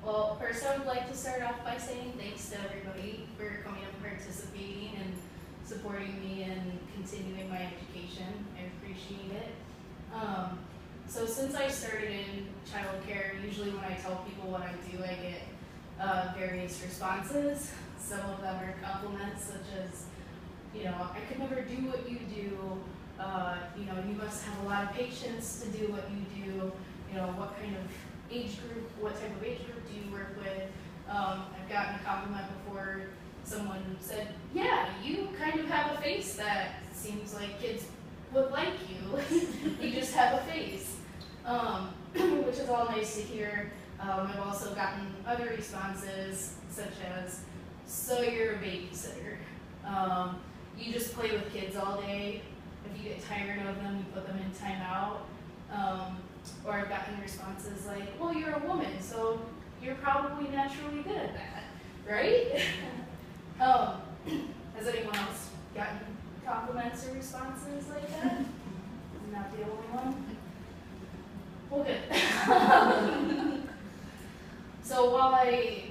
Well, first I would like to start off by saying thanks to everybody for coming and participating and supporting me and continuing my education. I appreciate it. So since I started in childcare, usually when I tell people what I do, I get various responses. Some of them are compliments, such as, I could never do what you do. You must have a lot of patience to do what you do. What kind of age group, what type of age group do you work with? I've gotten a compliment before. Someone said, yeah, you kind of have a face that seems like kids would like you. You just have a face, which is all nice to hear. I've also gotten other responses, such as, so you're a babysitter. You just play with kids all day. If you get tired of them, you put them in timeout. Or I've gotten responses like, well, you're a woman, so you're probably naturally good at that, right? Has anyone else gotten compliments or responses like that? I'm not the only one. Well, good. So while I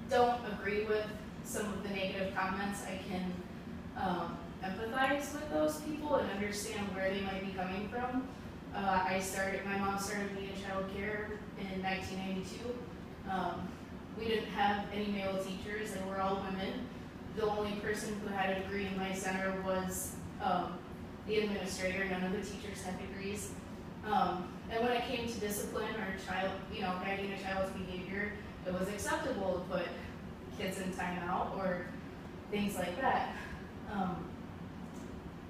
don't agree with some of the negative comments, I can empathize with those people and understand where they might be coming from. My mom started me in child care in 1992. We didn't have any male teachers, they were all women. The only person who had a degree in my center was the administrator. None of the teachers had degrees. And when it came to discipline or guiding a child's behavior, it was acceptable to put kids in timeout or things like that.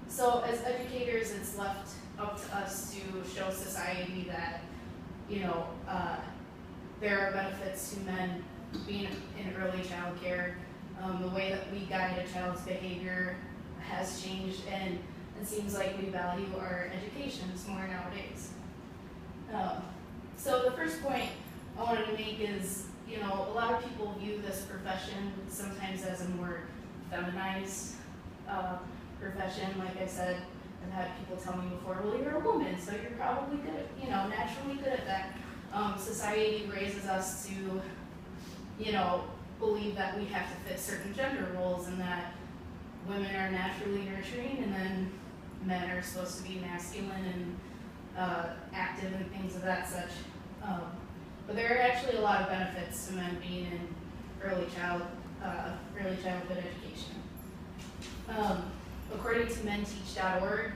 So as educators, it's left up to us to show society that, there are benefits to men being in early child care. The way that we guide a child's behavior has changed, and it seems like we value our educations more nowadays. So the first point I wanted to make is, a lot of people view this profession sometimes as a more feminized profession. Like I said, I've had people tell me before, well, you're a woman, so you're probably good at, naturally good at that. Society raises us to, believe that we have to fit certain gender roles and that women are naturally nurturing and then men are supposed to be masculine and active and things of that such. But there are actually a lot of benefits to men being in early childhood education. According to menteach.org,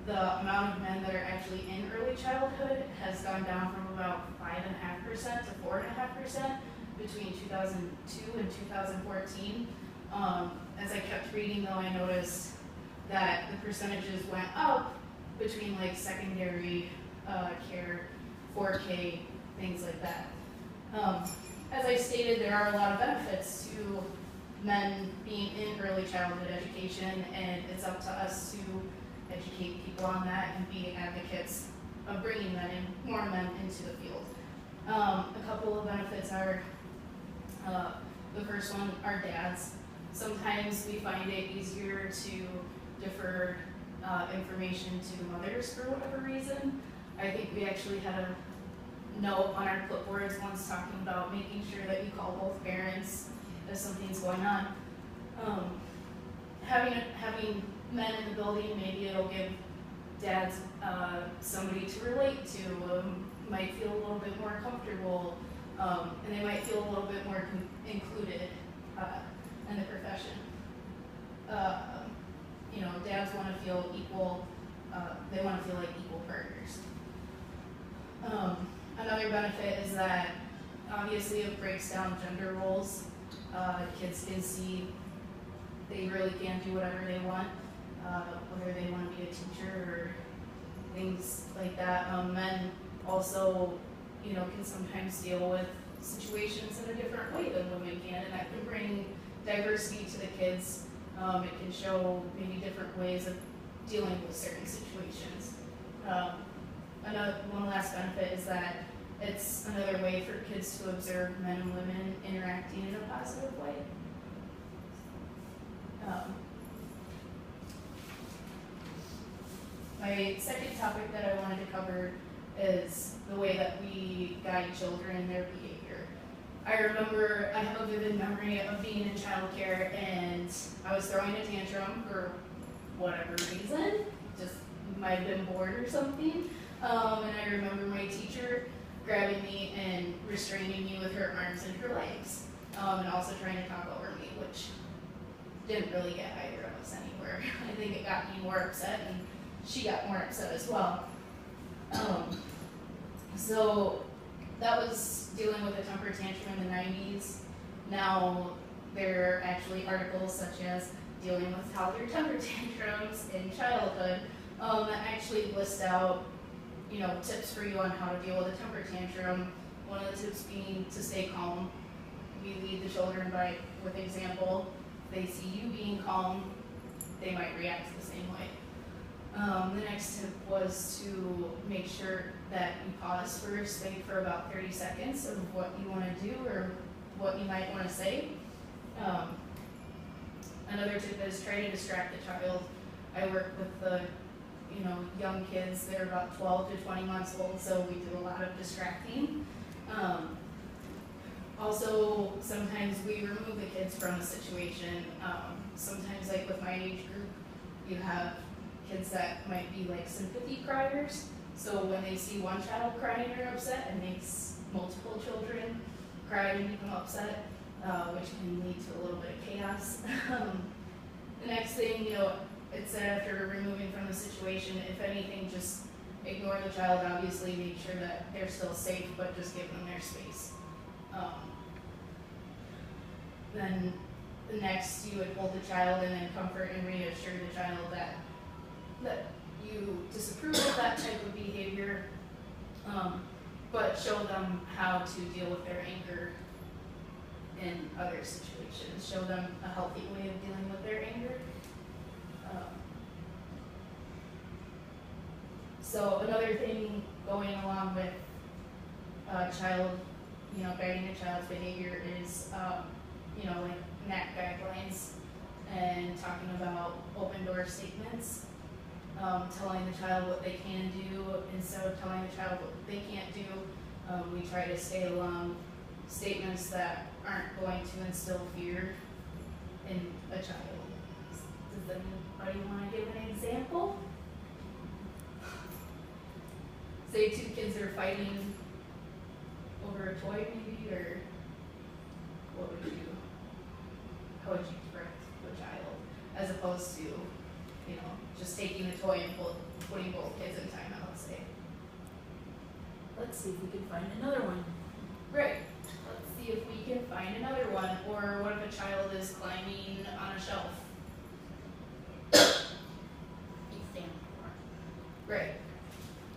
the amount of men that are actually in early childhood has gone down from about 5.5% to 4.5% between 2002 and 2014. As I kept reading, though, I noticed that the percentages went up between like secondary care, 4K, things like that. As I stated, there are a lot of benefits to men being in early childhood education, and it's up to us to educate people on that and be advocates of bringing more men into the field. A couple of benefits are, the first one, our dads. Sometimes we find it easier to defer information to mothers for whatever reason. I think we actually had a note on our clipboards once talking about making sure that you call both parents if something's going on. Having men in the building, maybe it'll give dads somebody to relate to, might feel a little bit more comfortable, and they might feel a little bit more included in the profession. Dads want to feel equal, they want to feel like equal partners. Another benefit is that obviously it breaks down gender roles. Kids can see they really can do whatever they want, whether they want to be a teacher or things like that. Men also, can sometimes deal with situations in a different way than women can, and that can bring diversity to the kids. It can show maybe different ways of dealing with certain situations. One last benefit is that it's another way for kids to observe men and women interacting in a positive way. My second topic that I wanted to cover is the way that we guide children in their behavior. I remember, I have a vivid memory of being in childcare and I was throwing a tantrum for whatever reason, just might have been bored or something. And I remember my teacher grabbing me and restraining me with her arms and her legs, and also trying to talk over me, which didn't really get either of us anywhere. I think it got me more upset and she got more upset as well. So that was dealing with a temper tantrum in the 90s. Now there are actually articles such as dealing with toddler temper tantrums in childhood that actually list out, you know, tips for you on how to deal with a temper tantrum. One of the tips being to stay calm. We lead the children with example. If they see you being calm, they might react the same way. The next tip was to make sure that you pause first, think for about 30 seconds of what you want to do or what you might want to say. Another tip is try to distract the child. I work with the young kids. They're about 12 to 20 months old, so we do a lot of distracting. Also, sometimes we remove the kids from a situation. Sometimes, like with my age group, you have kids that might be like sympathy criers. So when they see one child crying or upset, it makes multiple children cry and become upset, which can lead to a little bit of chaos. The next thing, it said after removing from the situation, if anything, just ignore the child, obviously make sure that they're still safe, but just give them their space. Then the next, you would hold the child and then comfort and reassure the child that you disapprove of that type of behavior, but show them how to deal with their anger in other situations. Show them a healthy way of dealing with their anger. So another thing going along with guiding a child's behavior is, like NAC guidelines and talking about open door statements, telling the child what they can do instead of telling the child what they can't do. We try to stay along statements that aren't going to instill fear in a child. Does anybody want to give an example? Say two kids are fighting over a toy maybe, or how would you correct the child, as opposed to, just taking the toy and putting both kids in timeout, say. Let's see if we can find another one. Great. Let's see if we can find another one. Or what if a child is climbing on a shelf? Great.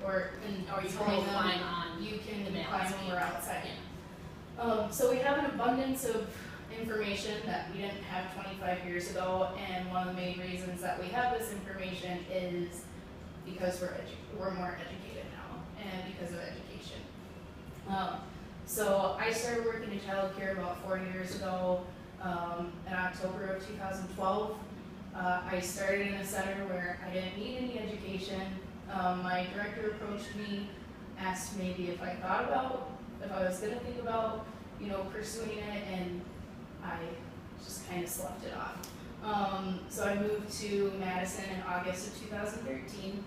Or you telling can climb on you can the climb balance when we're beam. outside. Yeah. So we have an abundance of information that we didn't have 25 years ago, and one of the main reasons that we have this information is because we're more educated now, and because of education. So I started working in childcare about 4 years ago. In October of 2012, I started in a center where I didn't need any education. My director approached me, asked maybe if I was going to think about, pursuing it, and I just kind of slept it off. So I moved to Madison in August of 2013,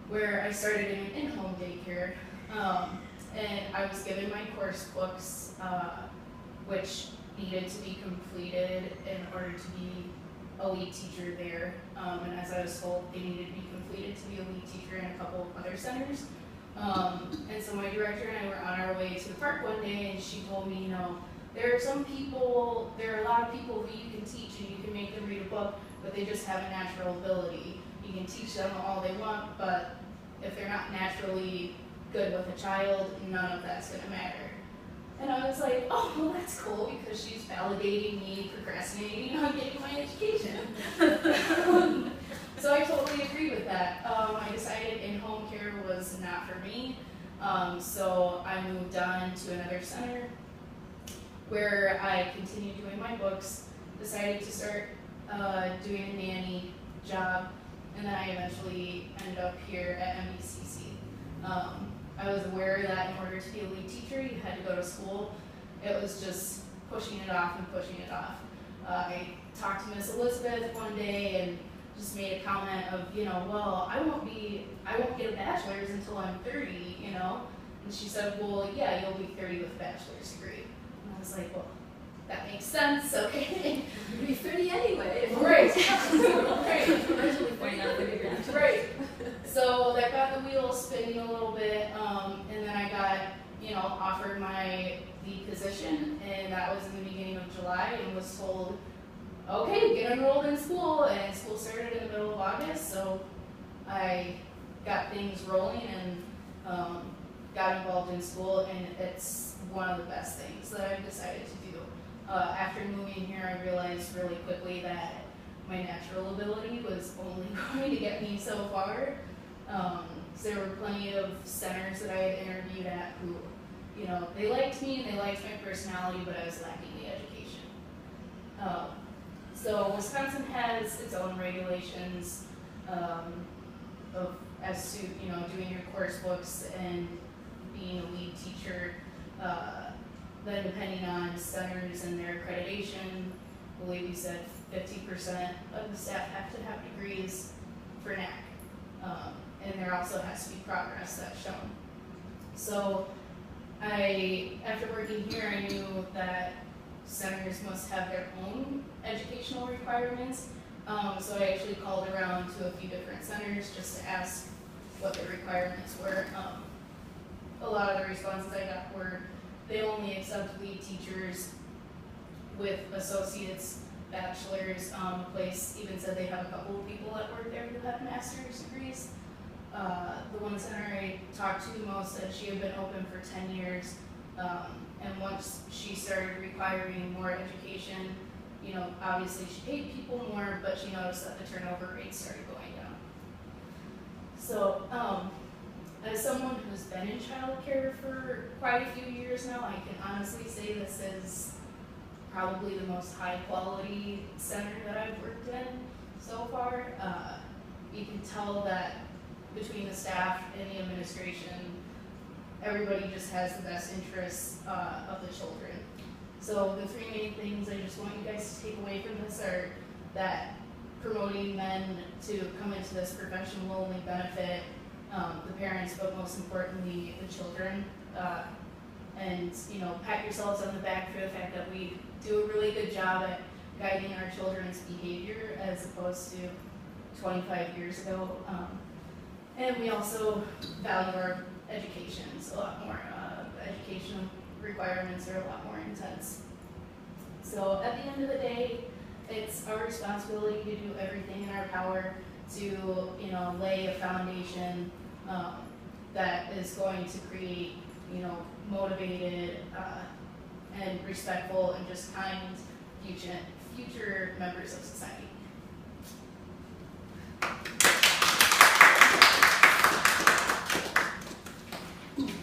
where I started in an in-home daycare, and I was given my course books, which needed to be completed in order to be a lead teacher there, and as I was told, they needed to be completed to be a lead teacher in a couple of other centers. And so my director and I were on our way to the park one day, and she told me, there are a lot of people who you can teach and you can make them read a book, but they just have a natural ability. You can teach them all they want, but if they're not naturally good with a child, none of that's going to matter. And I was like, oh, well, that's cool, because she's validating me procrastinating on getting my education. So I totally agreed with that. I decided in-home care was not for me, so I moved on to another center where I continued doing my books, decided to start doing a nanny job, and then I eventually ended up here at MBCC. I was aware that in order to be a lead teacher, you had to go to school, it was just pushing it off and pushing it off. I talked to Miss Elizabeth one day and just made a comment of, well, I won't get a bachelor's until I'm 30, And she said, well, yeah, you'll be 30 with a bachelor's degree. And I was like, well, that makes sense, okay. You'd be 30 anyway. Right. Right. Originally 49. Right. So that got the wheels spinning a little bit, and then I got, offered the position, and that was in the beginning of July, and was told, okay, get enrolled in school, and school started in the middle of August, so I got things rolling and got involved in school, and it's one of the best things that I've decided to do. After moving here, I realized really quickly that my natural ability was only going to get me so far. There were plenty of centers that I had interviewed at who, they liked me and they liked my personality, but I was lacking the education. So Wisconsin has its own regulations as to doing your course books and being a lead teacher. Then depending on centers and their accreditation, I believe you said 50% of the staff have to have degrees for NAC. And there also has to be progress that's shown. So after working here, I knew that centers must have their own educational requirements. So I actually called around to a few different centers just to ask what their requirements were. A lot of the responses I got were they only accept lead teachers with associates, bachelors. A place even said they have a couple of people that work there who have master's degrees. The one center I talked to most said she had been open for 10 years. And once she started requiring more education, obviously she paid people more, but she noticed that the turnover rate started going down. So, as someone who's been in childcare for quite a few years now, I can honestly say this is probably the most high quality center that I've worked in so far. You can tell that between the staff and the administration, everybody just has the best interests of the children. So the three main things I just want you guys to take away from this are that promoting men to come into this profession will only benefit the parents, but most importantly, the children. And pat yourselves on the back for the fact that we do a really good job at guiding our children's behavior as opposed to 25 years ago. And we also value our educations a lot more. The educational requirements are a lot more intense. So at the end of the day, it's our responsibility to do everything in our power to lay a foundation that is going to create motivated and respectful and just kind future members of society.